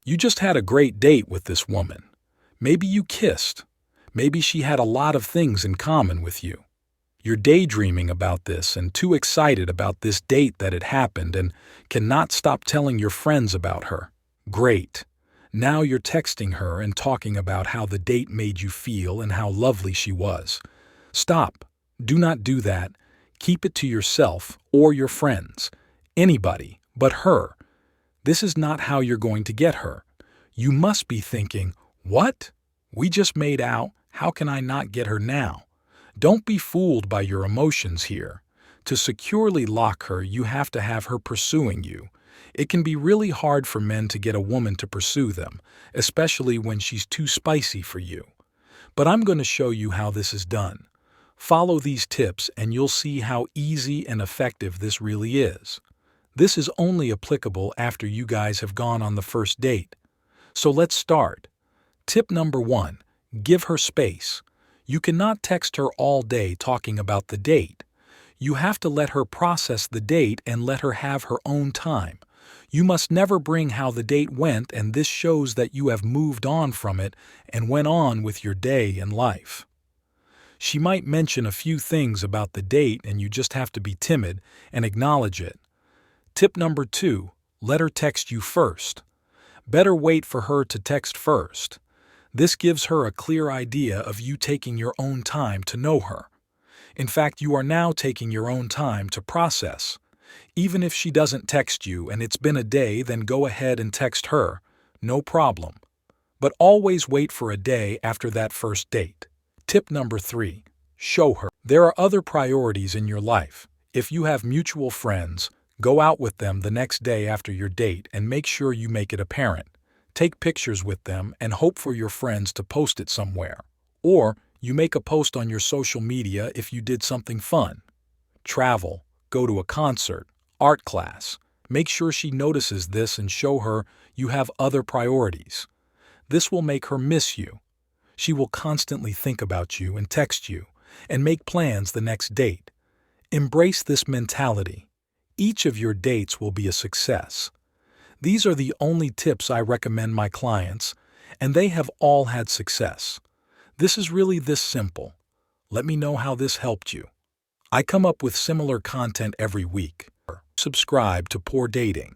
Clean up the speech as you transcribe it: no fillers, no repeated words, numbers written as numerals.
You just had a great date with this woman. Maybe you kissed. Maybe she had a lot of things in common with you. You're daydreaming about this and too excited about this date that it happened and cannot stop telling your friends about her. Great. Now you're texting her and talking about how the date made you feel and how lovely she was. Stop. Do not do that. Keep it to yourself or your friends. Anybody but her. This is not how you're going to get her. You must be thinking, what? We just made out. How can I not get her now? Don't be fooled by your emotions here. To securely lock her, you have to have her pursuing you. It can be really hard for men to get a woman to pursue them, especially when she's too spicy for you. But I'm going to show you how this is done. Follow these tips and you'll see how easy and effective this really is. This is only applicable after you guys have gone on the first date. So let's start. Tip number 1. Give her space. You cannot text her all day talking about the date. You have to let her process the date and let her have her own time. You must never bring how the date went, and this shows that you have moved on from it and went on with your day and life. She might mention a few things about the date and you just have to be timid and acknowledge it. Tip number 2. Let her text you first. Better wait for her to text first. This gives her a clear idea of you taking your own time to know her. In fact, you are now taking your own time to process. Even if she doesn't text you and it's been a day, then go ahead and text her. No problem. But always wait for a day after that first date. Tip number 3. Show her. There are other priorities in your life. If you have mutual friends, go out with them the next day after your date and make sure you make it apparent. Take pictures with them and hope for your friends to post it somewhere. Or you make a post on your social media if you did something fun. Travel, go to a concert, art class. Make sure she notices this and show her you have other priorities. This will make her miss you. She will constantly think about you and text you and make plans the next date. Embrace this mentality. Each of your dates will be a success. These are the only tips I recommend my clients, and they have all had success. This is really this simple. Let me know how this helped you. I come up with similar content every week. Subscribe to Poor Dating.